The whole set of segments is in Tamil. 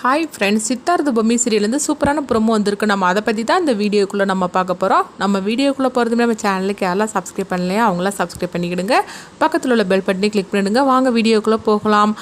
ஹாய் ஃப்ரெண்ட்ஸ், சித்தார்த்த பொம்மி சீரியல்லேருந்து சூப்பரான ப்ரோமோ வந்திருக்கு. நம்ம அதை பற்றி தான் இந்த வீடியோக்குள்ளே நம்ம பார்க்க போகிறோம். நம்ம வீடியோக்குள்ளே போகிறதுமே நம்ம சேனலுக்கு யாரெல்லாம் சப்ஸ்கிரைப் பண்ணலையா அவங்களாம் சப்ஸ்கிரைப் பண்ணிக்கிடுங்க. பக்கத்தில் உள்ள பெல் பட்டனை கிளிக் பண்ணிடுங்க. வாங்க வீடியோக்குள்ளே போகலாம்.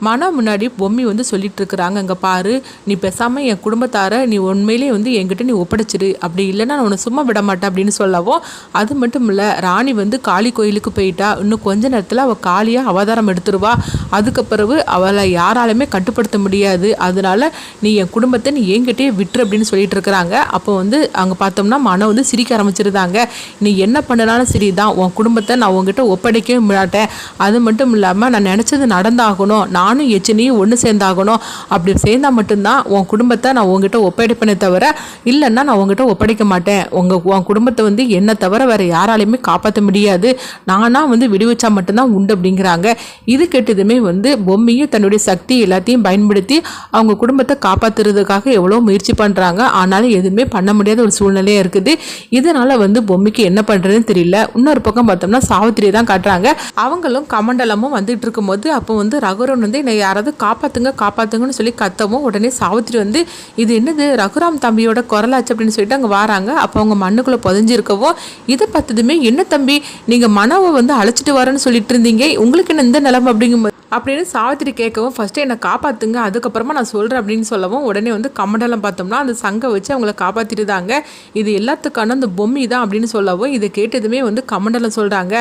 மனம் முன்னாடி பொம்மி வந்து சொல்லிட்டு இருக்கிறாங்க, இங்கே பாரு, நீ பேசாமல் என் குடும்பத்தார நீ உண்மையிலேயே வந்து என்கிட்ட நீ ஒப்படைச்சிரு, அப்படி இல்லைன்னா நான் உன்னை சும்மா விட மாட்டேன் அப்படின்னு சொல்லவும், அது மட்டும் இல்லை, ராணி வந்து காளி கோயிலுக்கு போயிட்டா, இன்னும் கொஞ்ச நேரத்தில் அவள் காளியாக அவதாரம் எடுத்துருவா, அதுக்கு பிறகு அவளை யாராலுமே கட்டுப்படுத்த முடியாது, அதனால நீ என் குடும்பத்தை நீ என்கிட்டயே விட்டுரு அப்படின்னு சொல்லிட்டு இருக்கிறாங்க. அப்போ வந்து அங்கே பார்த்தோம்னா மனம் வந்து சிரிக்க ஆரம்பிச்சிருந்தாங்க. நீ என்ன பண்ணனாலும் சரி தான், உன் குடும்பத்தை நான் உங்ககிட்ட ஒப்படைக்கவே மாட்டேன், அது மட்டும் இல்லாமல் நான் நினச்சது நடந்தாகணும், நானும் எச்சனையும் ஒன்று சேர்ந்தாகணும், அப்படி சேர்ந்தால் மட்டும்தான் உன் குடும்பத்தை நான் உங்ககிட்ட ஒப்படைப்பேனே தவிர இல்லைன்னா நான் உங்ககிட்ட ஒப்படைக்க மாட்டேன். உன் குடும்பத்தை வந்து என்னை தவிர வேறு யாராலையுமே காப்பாற்ற முடியாது, நானாக வந்து விடுவிச்சா மட்டும்தான் உண்டு அப்படிங்கிறாங்க. இது கெட்டதுமே வந்து பொம்மியும் தன்னுடைய சக்தி எல்லாத்தையும் பயன்படுத்தி அவங்க குடும்பத்தை காப்பாற்றுறதுக்காக எவ்வளோ முயற்சி பண்ணுறாங்க. ஆனாலும் எதுவுமே பண்ண முடியாத ஒரு சூழ்நிலையாக இருக்குது. இதனால் வந்து பொம்மிக்கு என்ன பண்ணுறதுன்னு தெரியல. இன்னொரு பக்கம் பார்த்தோம்னா சாவித்திரியை தான் காட்டுறாங்க. அவங்களும் கமண்டலமும் வந்துட்டு இருக்கும்போது அப்போ வந்து ரகுரன் வந்து என்னை யாராவது காப்பாற்றுங்கன்னு சொல்லி கத்தவும், உடனே சாவித்திரி வந்து இது என்னது ரகுராம் தம்பியோட குரலாச்சு அப்படின்னு சொல்லிட்டு அங்கே வராங்க. அப்போ அவங்க மண்ணுக்குள்ளே புதைஞ்சிருக்கவும், இதை பார்த்ததுமே என்ன தம்பி நீங்கள் மனவை வந்து அழைச்சிட்டு வரேன்னு சொல்லிட்டு இருந்தீங்க, உங்களுக்கு என்ன இந்த நிலைமை அப்படிங்கும்போது அப்படின்னு சாவித்திரி கேட்கவும், ஃபஸ்ட்டு என்னை காப்பாற்றுங்க, அதுக்கப்புறமா நான் சொல்கிறேன் அப்படின்னு சொல்லவும், உடனே வந்து கமண்டலம் பார்த்தோம்னா அந்த சங்கை வச்சு அவங்கள காப்பாற்றிட்டுதாங்க. இது எல்லாத்துக்கான அந்த பொம்மி தான் அப்படின்னு சொல்லவும், இதை கேட்டதுமே வந்து கமண்டலம் சொல்கிறாங்க,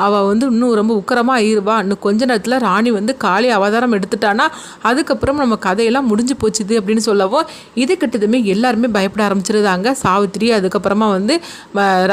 அவள் வந்து இன்னும் ரொம்ப உக்கரமாக ஆயிடுவா, இன்னும் கொஞ்ச நேரத்தில் ராணி வந்து காளி அவதாரம் எடுத்துட்டானா அதுக்கப்புறம் நம்ம கதையெல்லாம் முடிஞ்சு போச்சுது அப்படின்னு சொல்லவும், இது கிட்டதுமே எல்லாருமே பயப்பட ஆரம்பிச்சிருந்தாங்க. சாவித்திரி அதுக்கப்புறமா வந்து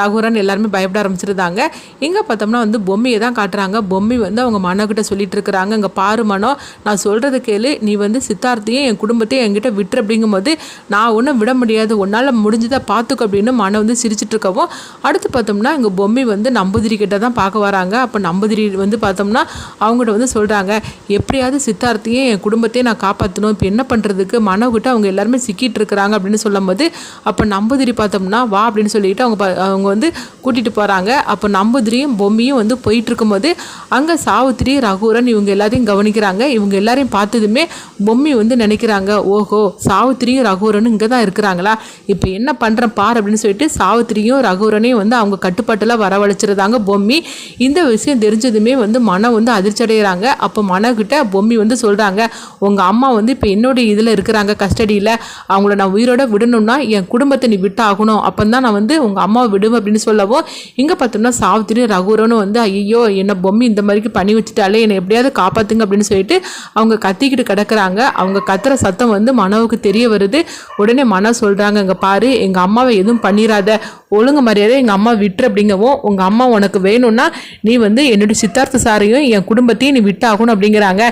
ரகுரன் எல்லாருமே பயப்பட ஆரம்பிச்சிருந்தாங்க. இங்கே பார்த்தோம்னா வந்து பொம்மியை தான் காட்டுறாங்க. பொம்மி வந்து அவங்க மனோகிட்ட சொல்லிட்டு இருக்கிறாங்க, இங்கே பாரு மனோ, நான் சொல்கிறது கேளு, நீ வந்து சித்தார்த்தையும் என் குடும்பத்தையும் என்கிட்ட விட்டுரு அப்படிங்கும்போது நான் ஒன்றும் விட முடியாது, உன்னால் முடிஞ்சதை பார்த்துக்க அப்படின்னு மனோ வந்து சிரிச்சிட்டு இருக்கவும், அடுத்து பார்த்தோம்னா இங்கே பொம்மி வந்து நம்பூதிரி கிட்ட தான் பார்க்க வராங்க. அப்போ நம்பூதிரி வந்து பார்த்தோம்னா அவங்ககிட்ட வந்து சொல்கிறாங்க, எப்படியாவது சித்தார்த்தையும் என் குடும்பத்தையும் நான் காப்பாற்றணும், இப்போ என்ன பண்ணுறதுக்கு மனோகிட்ட அவங்க எல்லாருமே சிக்கிட்டு இருக்கிறாங்க அப்படின்னு சொல்லும் போது, அப்போ நம்பூதிரி பார்த்தோம்னா வா அப்படின்னு சொல்லிட்டு அவங்க வந்து கூட்டிகிட்டு போகிறாங்க. அப்போ நம்பூதிரியும் பொம்மியும் வந்து போயிட்டு இருக்கும்போது அங்கே சாவித்திரி ரகுரன் இவங்க எல்லாத்தையும் கவனிக்கிறாங்க. இவங்க எல்லாரையும் பார்த்ததுமே பொம்மி வந்து நினைக்கிறாங்க, ஓஹோ சாவித்திரியும் ரகுரனும் இங்கே தான் இருக்கிறாங்களா, இப்போ என்ன பண்ணுறேன் பார் அப்படின்னு சொல்லிட்டு சாவித்திரியும் ரகுரனையும் வந்து அவங்க கட்டுப்பாட்டெல்லாம் வரவழைச்சிருந்தாங்க பொம்மி. இந்த விஷயம் தெரிஞ்சதுமே வந்து மனம் வந்து அதிர்ச்சி அடைகிறாங்க. அப்போ மனக்கிட்ட பொம்மி வந்து சொல்கிறாங்க, உங்கள் அம்மா வந்து இப்போ என்னுடைய இதில் இருக்கிறாங்க கஸ்டடியில், அவங்கள நான் உயிரோட விடணும்னா என் குடும்பத்தை நீ விட்டாகணும், அப்போ தான் நான் வந்து உங்கள் அம்மாவை விடுவேன் அப்படின்னு சொல்லவும், இங்கே பார்த்தோம்னா சாவித்திரியும் ரகுரனும் வந்து ஐயோ என்ன பொம்மி இந்த மாதிரிக்கு பண்ணி வச்சுட்டாலே, என்னை எப்படியாவது காப்பாற்றுங்க அப்படின்னு சொல்லிட்டு அவங்க கத்திக்கிட்டு கிடக்குறாங்க. அவங்க கத்துற சத்தம் வந்து மனோவுக்கு தெரிய வருது. உடனே மனோ சொல்கிறாங்க, இங்கே பாரு, எங்கள் அம்மாவை எதுவும் பண்ணிடாத, ஒழுங்கு மரியாதை எங்கள் அம்மா விட்டுரு அப்படிங்கவும், உங்கள் அம்மா உனக்கு வேணும்னா நீ வந்து என்னுடைய சித்தார்த்த சாரையும் என் குடும்பத்தையும் நீ விட்டாகணும் அப்படிங்கிறாங்க.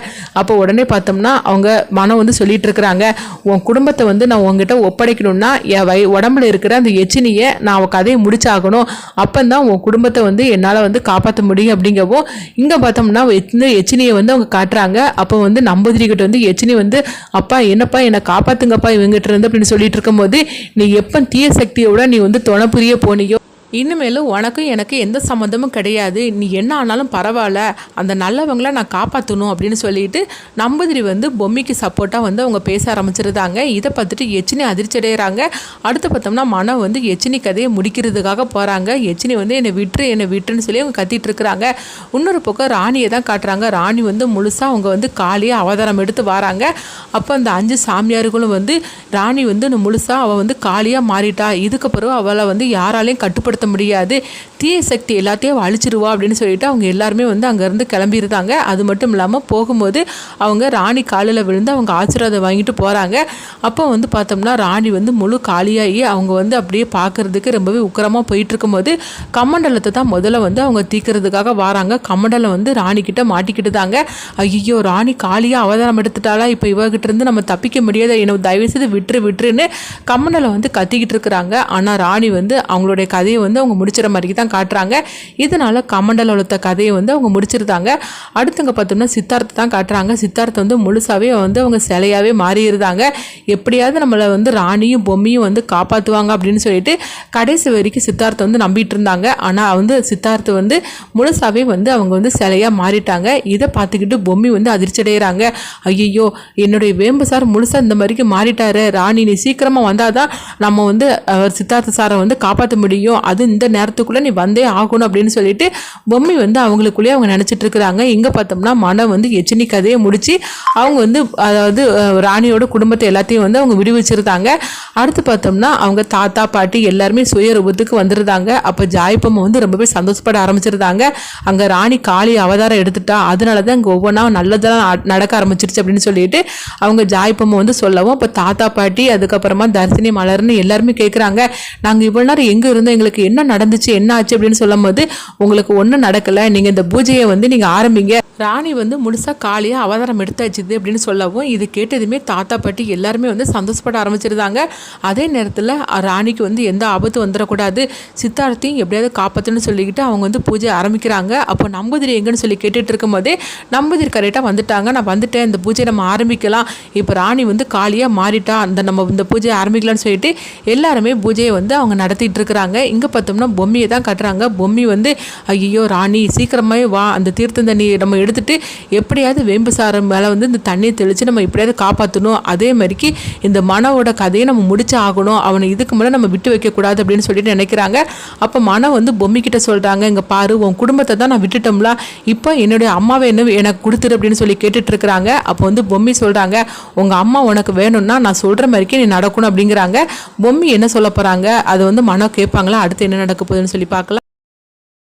அப்போ உடனே பார்த்தோம்னா அவங்க மனம் வந்து சொல்லிட்டு இருக்கிறாங்க, உன் குடும்பத்தை வந்து நான் உங்ககிட்ட ஒப்படைக்கணும்னா என் உடம்புல இருக்கிற அந்த எச்சினியை நான் அவள் கதையை முடிச்சாகணும், அப்போந்தான் உன் குடும்பத்தை வந்து என்னால் வந்து காப்பாற்ற முடியும் அப்படிங்கவும், இங்கே பார்த்தோம்னா இந்த எச்சினியை வந்து அவங்க காட்டுறாங்க. அப்போ வந்து நம்பூதிரிக்கிட்ட வந்து எச்சினி வந்து அப்பா என்னப்பா என்னை காப்பாற்றுங்கப்பா இவங்ககிட்ட இருந்து அப்படின்னு சொல்லிட்டு இருக்கும்போது, நீ எப்போ தீய சக்தியோட நீ வந்து துணை புரிய போனியோ, இனிமேலும் உனக்கும் எனக்கு எந்த சம்மந்தமும் கிடையாது, நீ என்ன ஆனாலும் பரவாயில்ல, அந்த நல்லவங்களை நான் காப்பாற்றணும் அப்படின்னு சொல்லிட்டு நம்பூதிரி வந்து பொம்மிக்கு சப்போர்ட்டாக வந்து அவங்க பேச ஆரம்பிச்சிருந்தாங்க. இதை பார்த்துட்டு எச்சினி அதிர்ச்சி அடைகிறாங்க. அடுத்து பார்த்தோம்னா மனம் வந்து எச்சினி கதையை முடிக்கிறதுக்காக போகிறாங்க. எச்சினி வந்து என்னை விட்டுருன்னு சொல்லி அவங்க கத்திட்டு இருக்கிறாங்க. இன்னொரு பக்கம் ராணியை தான் காட்டுறாங்க. ராணி வந்து முழுசாக அவங்க வந்து காளியாக அவதாரம் எடுத்து வராங்க. அப்போ அந்த 5 சாமியார்களும் வந்து ராணி வந்து முழுசாக அவள் வந்து காளியாக மாறிட்டா, இதுக்கு பிறகு அவளை வந்து யாராலையும் கட்டுப்படுத்த முடியாது, தீய சக்தி எல்லாத்தையும் அழிச்சிருவா அப்படின்னு சொல்லிட்டு அவங்க எல்லாருமே வந்து அங்கேருந்து கிளம்பியிருந்தாங்க. அது மட்டும் இல்லாமல் போகும்போது அவங்க ராணி காலில் விழுந்து அவங்க ஆசீர்வாதம் வாங்கிட்டு போகிறாங்க. அப்போ வந்து பார்த்தோம்னா ராணி வந்து முழு காலியாகி அவங்க வந்து அப்படியே பார்க்குறதுக்கு ரொம்பவே உக்கரமாக போயிட்டு இருக்கும்போது கமண்டலத்தை தான் முதல்ல வந்து அவங்க தீக்கிறதுக்காக வராங்க. கமண்டலம் வந்து ராணிக்கிட்ட மாட்டிக்கிட்டு தாங்க. ஐயோ ராணி காளியாக அவதாரம் எடுத்துட்டாலா, இப்போ இவகிட்ட இருந்து நம்ம தப்பிக்க முடியாத, என்னை தயவு செய்து விட்டுருன்னு கமண்டலம் வந்து கத்திக்கிட்டு இருக்கிறாங்க. ஆனால் ராணி வந்து அவங்களுடைய கதையை வந்து அவங்க முடிச்சிட மாதிரி தான் காட்டுறாங்க. இதனால கமண்டலத்தை கதையை வந்து அவங்க முடிச்சிருந்தாங்க. அடுத்தவங்க பார்த்தோம்னா சித்தார்த்தை தான் காட்டுறாங்க. சித்தார்த்தை வந்து முழுசாவே வந்து அவங்க சிலையாவே மாறியிருந்தாங்க. எப்படியாவது நம்மளை வந்து ராணியும் பொம்மியும் வந்து காப்பாற்றுவாங்க அப்படின்னு சொல்லிட்டு கடைசி வரைக்கும் சித்தார்த்தை வந்து நம்பிட்டு இருந்தாங்க. ஆனால் வந்து சித்தார்த்தை வந்து முழுசாவே வந்து அவங்க வந்து சிலையாக மாறிட்டாங்க. இதை பார்த்துக்கிட்டு பொம்மி வந்து அதிர்ச்சி அடைகிறாங்க. ஐயோ, என்னுடைய வேம்பு சார் முழுசாக இந்த மாதிரிக்கு மாறிட்டாரு, ராணி நீ சீக்கிரமாக வந்தால் தான் நம்ம வந்து சித்தார்த்த சாரை வந்து காப்பாற்ற முடியும், அது இந்த நேரத்துக்குள்ளே நீ வந்தே ஆகணும் அப்படின்னு சொல்லிட்டு பொம்மி வந்து அவங்களுக்குள்ளேயே அவங்க நினச்சிட்டு இருக்கிறாங்க. இங்கே பார்த்தோம்னா மனம் வந்து எச்சினி கதையை முடிச்சு அவங்க வந்து அதாவது ராணியோட குடும்பத்தை எல்லாத்தையும் வந்து அவங்க விடுவிச்சிருந்தாங்க. அடுத்து பார்த்தோம்னா அவங்க தாத்தா பாட்டி எல்லாருமே சுய ரூபத்துக்கு வந்துருந்தாங்க. அப்போ ஜாய்ப்பம்மா வந்து ரொம்பவே சந்தோஷப்பட ஆரம்பிச்சிருந்தாங்க. அங்கே ராணி காளி அவதாரம் எடுத்துட்டா, அதனால தான் இங்கே ஒவ்வொன்றா நல்லதெல்லாம் நடக்க ஆரம்பிச்சிருச்சு அப்படின்னு சொல்லிட்டு அவங்க ஜாய்ப்பம்மா வந்து சொல்லவும், இப்போ தாத்தா பாட்டி அதுக்கப்புறமா தர்சினி மலர்னு எல்லாருமே கேட்குறாங்க, நாங்கள் இவ்வளோ நேரம் எங்கே இருந்தோம், எங்களுக்கு என்ன நடந்துச்சு என்ன ஆச்சு அப்படின்னு சொல்லும் போது, உங்களுக்கு ஒன்றும் நடக்கலை, நீங்கள் இந்த பூஜையை வந்து நீங்கள் ஆரம்பிங்க, ராணி வந்து முழுசாக காளியாக அவதாரம் எடுத்தாச்சுது அப்படின்னு சொல்லவும், இது கேட்டதுமே தாத்தா பாட்டி எல்லாருமே வந்து சந்தோஷப்பட ஆரம்பிச்சிருந்தாங்க. அதே நேரத்தில் ராணிக்கு வந்து எந்த ஆபத்து வந்துடக்கூடாது, சித்தார்த்தையும் எப்படியாவது காப்பாற்றுன்னு சொல்லிக்கிட்டு அவங்க வந்து பூஜை ஆரம்பிக்கிறாங்க. அப்போ நம்பூதிரி எங்கன்னு சொல்லி கேட்டுட்டு இருக்கும் போதே நம்பூதிரி கரெக்டாக வந்துட்டாங்க. நான் வந்துட்டேன், இந்த பூஜையை நம்ம ஆரம்பிக்கலாம், இப்போ ராணி வந்து காளியாக மாறிட்டா, நம்ம இந்த பூஜையை ஆரம்பிக்கலாம்னு சொல்லிட்டு எல்லாருமே பூஜையை வந்து அவங்க நடத்திட்டு இருக்கிறாங்க. இங்கே பார்த்தோம்னா பொம்மியை தான் கட்டுறாங்க. பொம்மி வந்து ஐயோ ராணி சீக்கிரமாகவே வா, அந்த தீர்த்தம் தண்ணி நம்ம எடுத்துட்டு எப்படியாவது வேம்பு சாரம் மேலே வந்து இந்த தண்ணியை தெளித்து நம்ம எப்படியாவது காப்பாற்றணும், அதே மாதிரிக்கு இந்த மனவோட கதையை நம்ம முடிச்சு ஆகணும், அவனை இதுக்கு மேலே நம்ம விட்டு வைக்கக்கூடாது அப்படின்னு சொல்லிட்டு நினைக்கிறாங்க. அப்போ மனம் வந்து பொம்மி கிட்ட சொல்கிறாங்க, இங்கே பாரு உன் குடும்பத்தை தான் நான் விட்டுட்டோம்ல, இப்போ என்னுடைய அம்மாவை என்ன எனக்கு கொடுத்துரு அப்படின்னு சொல்லி கேட்டுட்டு இருக்கிறாங்க. அப்போ வந்து பொம்மி சொல்கிறாங்க, உங்கள் அம்மா உனக்கு வேணும்னா நான் சொல்கிற மாதிரிக்கே நீ நடக்கணும் அப்படிங்கிறாங்க. பொம்மி என்ன சொல்ல போகிறாங்க, அதை வந்து மனம் கேட்பாங்களா, அடுத்து என்ன நடக்க போகுதுன்னு சொல்லி பார்க்கலாம்.